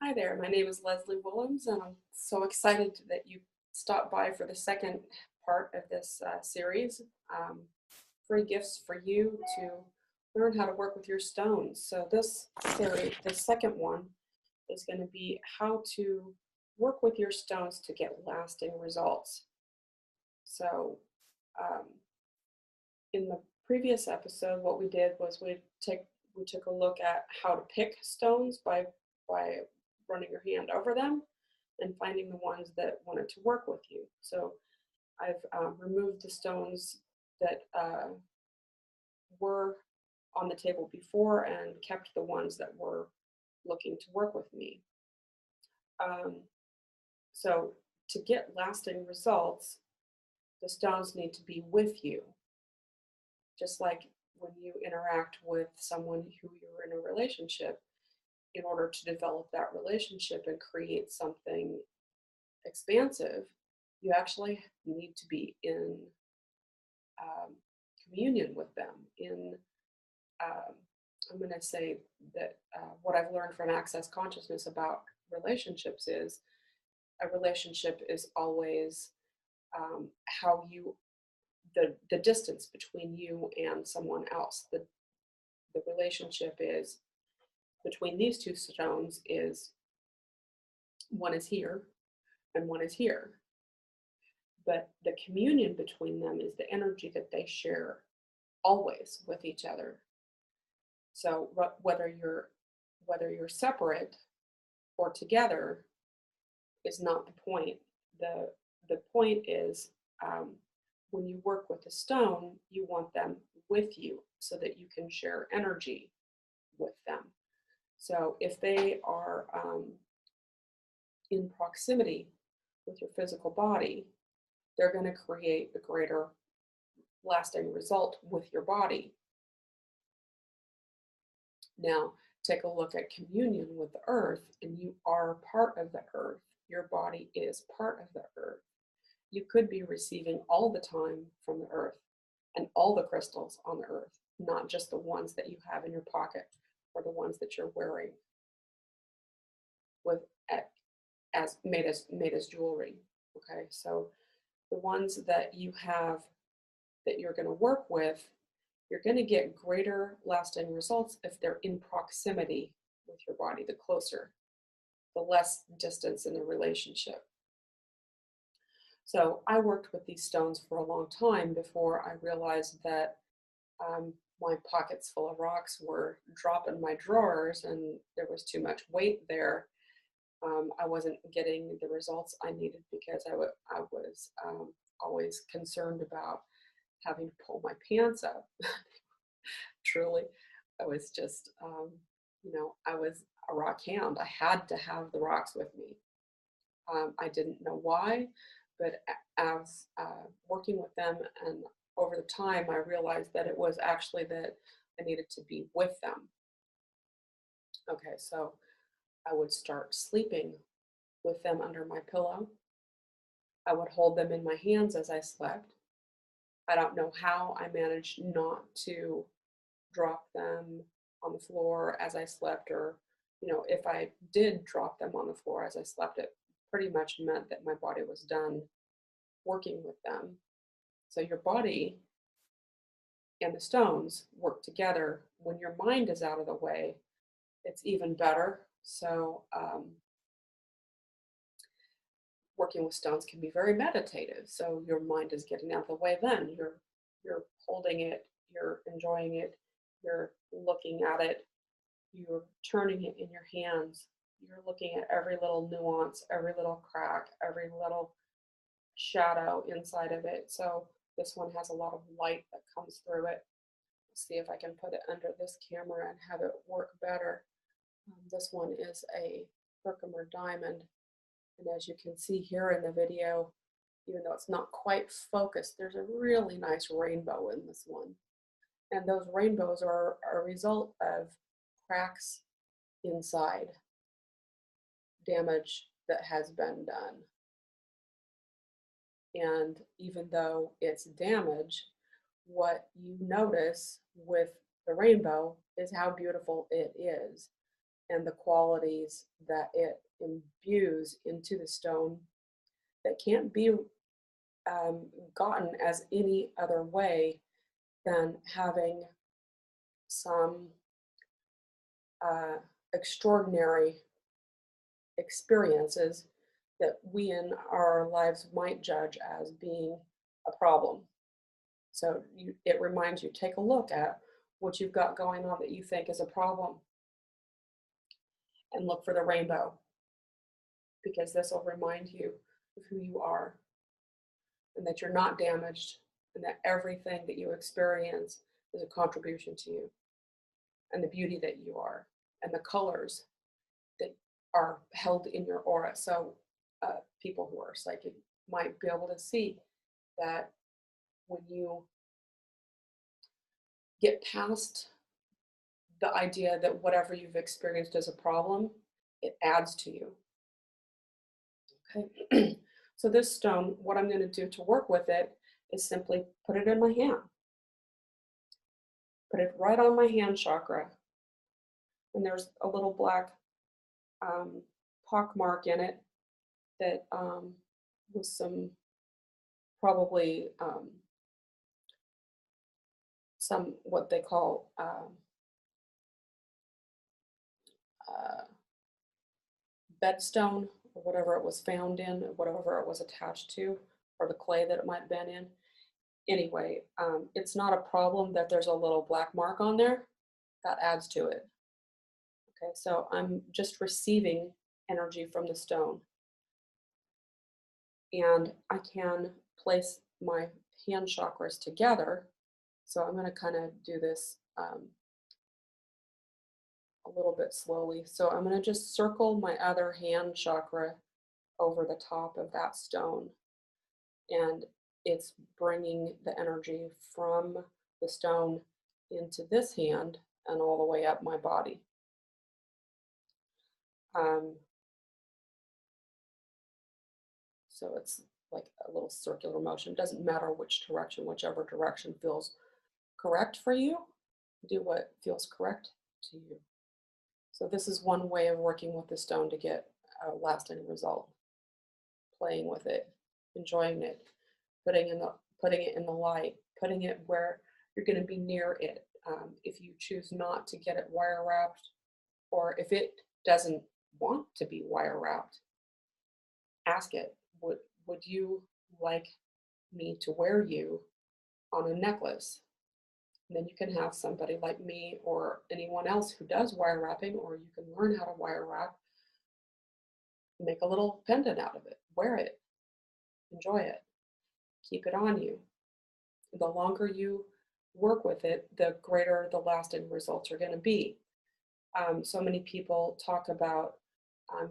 Hi there, my name is Lezlee Willems, and I'm so excited that you stopped by for the second part of this series. Um, Free gifts for you to learn how to work with your stones. So this series, the second one, is going to be how to work with your stones to get lasting results. So um, in the previous episode, what we did was we took a look at how to pick stones by running your hand over them and finding the ones that wanted to work with you. So I've removed the stones that were on the table before and kept the ones that were looking to work with me. Um, so to get lasting results, the stones need to be with you. Just like when you interact with someone who you're in a relationship, in order to develop that relationship and create something expansive, you actually need to be in communion with them. I'm going to say that what I've learned from Access Consciousness about relationships is a relationship is always how you the distance between you and someone else. The relationship is between these two stones is one is here and one is here. But the communion between them is the energy that they share always with each other. So whether you're separate or together is not the point. The point is when you work with a stone, you want them with you so that you can share energy with them. So if they are in proximity with your physical body, they're going to create a greater lasting result with your body. Now, take a look at communion with the earth, and you are part of the earth. Your body is part of the earth. You could be receiving all the time from the earth and all the crystals on the earth, not just the ones that you have in your pocket or the ones that you're wearing with as made as jewelry. Okay, so the ones that you have that you're going to work with, you're going to get greater lasting results if they're in proximity with your body. The closer, the less distance in the relationship. So I worked with these stones for a long time before I realized that my pockets full of rocks were dropping my drawers and there was too much weight there. I wasn't getting the results I needed because I was always concerned about having to pull my pants up. Truly, I was just, I was a rock hound. I had to have the rocks with me. I didn't know why, but as working with them and over the time, I realized that it was actually that I needed to be with them. Okay, so I would start sleeping with them under my pillow. I would hold them in my hands as I slept. I don't know how I managed not to drop them on the floor as I slept, or, if I did drop them on the floor as I slept, it pretty much meant that my body was done working with them. So your body and the stones work together. When your mind is out of the way, it's even better. So working with stones can be very meditative. So your mind is getting out of the way then. You're holding it, you're enjoying it, you're looking at it, you're turning it in your hands, you're looking at every little nuance, every little crack, every little shadow inside of it. So this one has a lot of light that comes through it. Let's see if I can put it under this camera and have it work better. This one is a Herkimer diamond. And as you can see here in the video, even though it's not quite focused, there's a really nice rainbow in this one. And those rainbows are a result of cracks inside, damage that has been done. And even though it's damage, what you notice with the rainbow is how beautiful it is. and the qualities that it imbues into the stone that can't be gotten as any other way than having some extraordinary experiences that we in our lives might judge as being a problem. So it reminds you, take a look at what you've got going on that you think is a problem and look for the rainbow, because this will remind you of who you are and that you're not damaged and that everything that you experience is a contribution to you and the beauty that you are and the colors that are held in your aura. So people who are psychic might be able to see that when you get past the idea that whatever you've experienced is a problem, it adds to you. Okay. So this stone, what I'm going to do to work with it is simply put it in my hand. Put it right on my hand chakra. And there's a little black pock mark in it that was some, probably some what they call bedstone, or whatever it was found in, whatever it was attached to, or the clay that it might have been in. Anyway, it's not a problem that there's a little black mark on there. That adds to it. Okay, so I'm just receiving energy from the stone. And I can place my hand chakras together. So I'm going to kind of do this a little bit slowly. So I'm going to just circle my other hand chakra over the top of that stone. And it's bringing the energy from the stone into this hand and all the way up my body. So it's like a little circular motion. It doesn't matter which direction, whichever direction feels correct for you. Do what feels correct to you. So this is one way of working with the stone to get a lasting result. Playing with it, enjoying it, putting it in the light, putting it where you're going to be near it. If you choose not to get it wire wrapped, or if it doesn't want to be wire wrapped, ask it, would you like me to wear you on a necklace? And then you can have somebody like me or anyone else who does wire wrapping, or you can learn how to wire wrap, make a little pendant out of it, wear it, enjoy it, keep it on you. The longer you work with it, the greater the lasting results are going to be. So many people talk about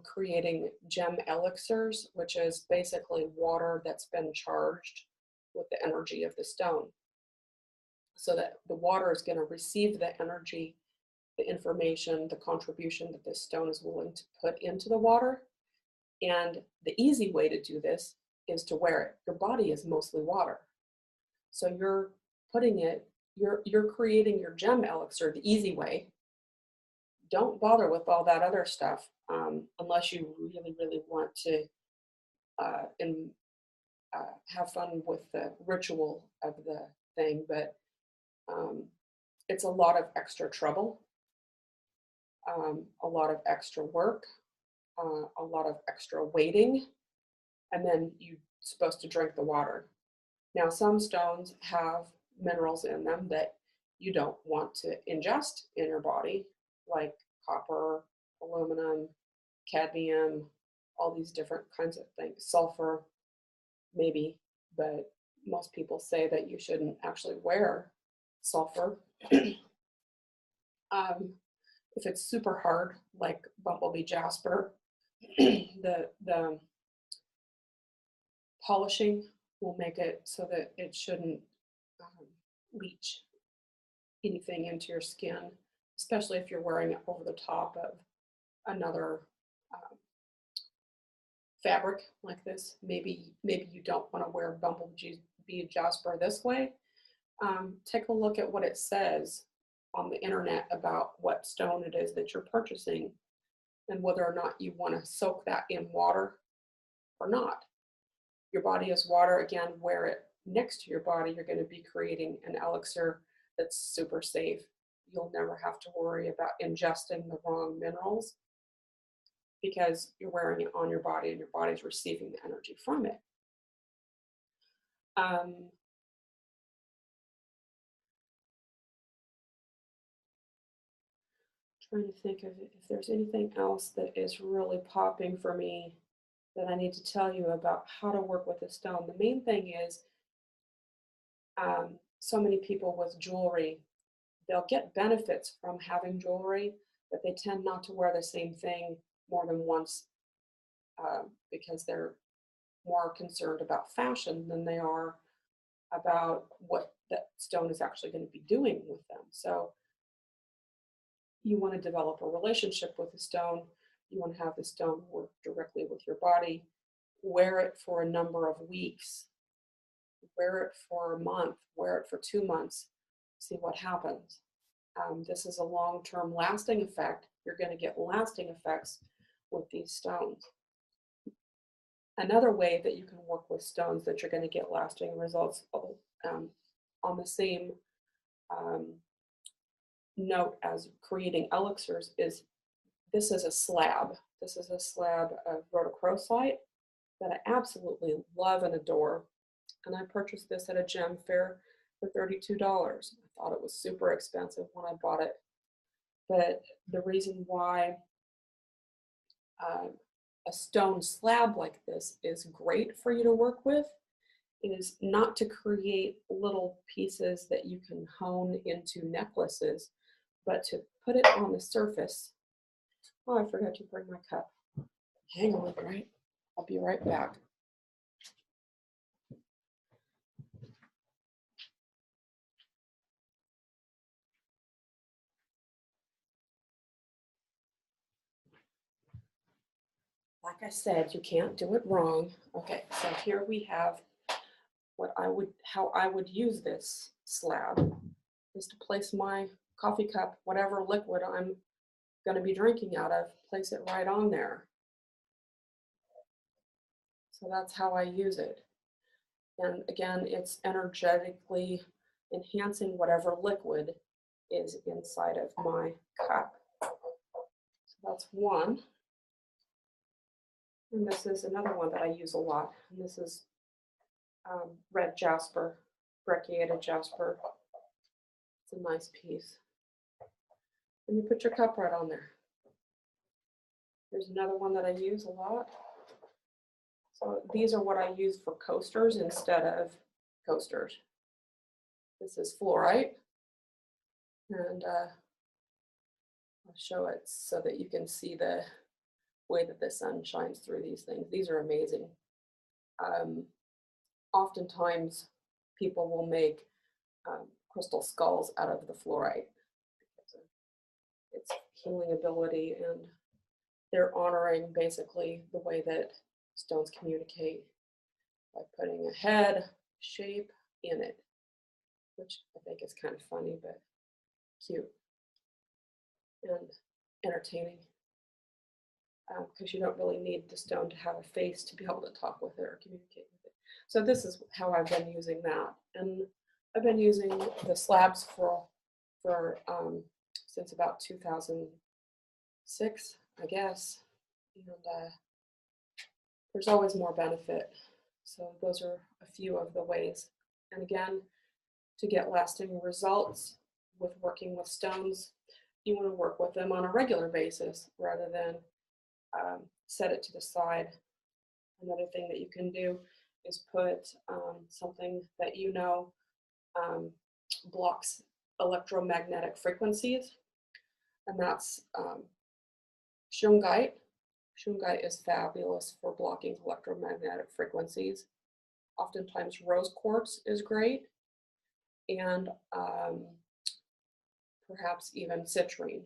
creating gem elixirs, which is basically water that's been charged with the energy of the stone. So that the water is going to receive the energy, the information, the contribution that the stone is willing to put into the water. And the easy way to do this is to wear it. Your body is mostly water. So you're putting it, you're creating your gem elixir the easy way. Don't bother with all that other stuff unless you really, really want to have fun with the ritual of the thing. But it's a lot of extra trouble, a lot of extra work, a lot of extra waiting, and then you're supposed to drink the water. Now, some stones have minerals in them that you don't want to ingest in your body, like copper, aluminum, cadmium, all these different kinds of things, sulfur, maybe, but most people say that you shouldn't actually wear sulfur. If it's super hard, like bumblebee jasper, the polishing will make it so that it shouldn't leach anything into your skin, especially if you're wearing it over the top of another fabric like this. Maybe you don't want to wear bumblebee jasper this way. Take a look at what it says on the internet about what stone it is that you're purchasing and whether or not you want to soak that in water or not. Your body is water. Again, wear it next to your body. You're going to be creating an elixir that's super safe. You'll never have to worry about ingesting the wrong minerals because you're wearing it on your body and your body's receiving the energy from it. Trying to think of if there's anything else that is really popping for me that I need to tell you about how to work with a stone. The main thing is so many people with jewelry, they'll get benefits from having jewelry, but they tend not to wear the same thing more than once because they're more concerned about fashion than they are about what that stone is actually going to be doing with them. So you want to develop a relationship with the stone. You want to have the stone work directly with your body. Wear it for a number of weeks. Wear it for a month. Wear it for 2 months. See what happens. This is a long-term lasting effect. You're going to get lasting effects with these stones. Another way that you can work with stones that you're going to get lasting results on the same note as creating elixirs is this is a slab. This is a slab of rhodochrosite that I absolutely love and adore. And I purchased this at a gem fair for $32. I thought it was super expensive when I bought it. But the reason why a stone slab like this is great for you to work with is not to create little pieces that you can hone into necklaces, but to put it on the surface. Oh, I forgot to bring my cup. Hang on, right? I'll be right back. Like I said, you can't do it wrong. Okay, so here we have how I would use this slab is to place my coffee cup, whatever liquid I'm going to be drinking out of, place it right on there. So that's how I use it. And again, it's energetically enhancing whatever liquid is inside of my cup. So that's one. And this is another one that I use a lot. And this is red jasper, brecciated jasper. It's a nice piece. And you put your cup right on there. Here's another one that I use a lot. So these are what I use for coasters instead of coasters. This is fluorite. And I'll show it so that you can see the way that the sun shines through these things. These are amazing. Oftentimes people will make crystal skulls out of the fluorite because of its healing ability, and they're honoring basically the way that stones communicate by putting a head shape in it, which I think is kind of funny but cute and entertaining. Because you don't really need the stone to have a face to be able to talk with it or communicate with it. So this is how I've been using that. And I've been using the slabs for since about 2006, I guess. And there's always more benefit. So those are a few of the ways. And again, to get lasting results with working with stones, you want to work with them on a regular basis rather than set it to the side. Another thing that you can do is put something that you know blocks electromagnetic frequencies, and that's shungite. Shungite is fabulous for blocking electromagnetic frequencies. Oftentimes rose quartz is great, and perhaps even citrine.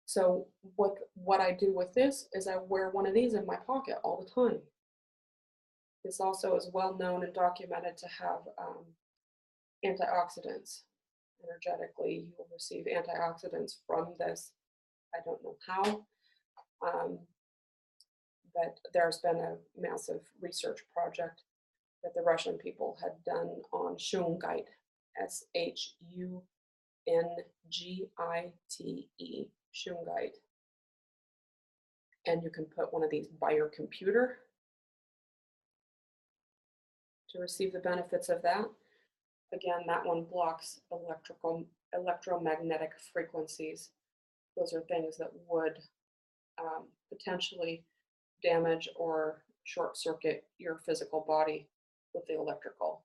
So what I do with this is I wear one of these in my pocket all the time. This also is well known and documented to have antioxidants. energetically. You will receive antioxidants from this. I don't know how, but there's been a massive research project that the Russian people had done on shungite, shungite, shungite. And you can put one of these by your computer to receive the benefits of that. Again, that one blocks electromagnetic frequencies. Those are things that would potentially damage or short circuit your physical body with the electrical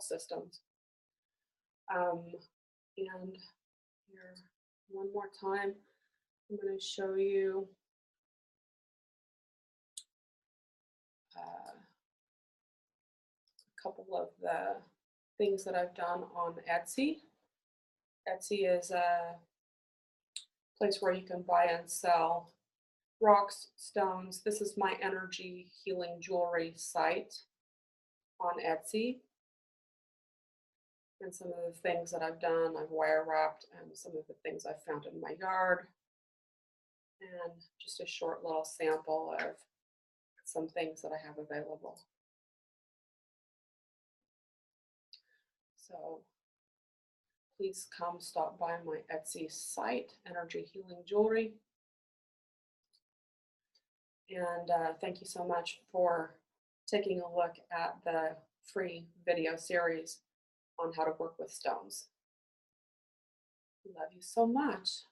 systems. And here, one more time, I'm going to show you a couple of the things that I've done on Etsy. Etsy is a place where you can buy and sell rocks, stones. This is my energy healing jewelry site on Etsy. And some of the things that I've done, I've wire wrapped, and some of the things I've found in my yard. And just a short little sample of some things that I have available. So please come stop by my Etsy site, Energy Healing Jewelry. And thank you so much for taking a look at the free video series on how to work with stones. Love you so much.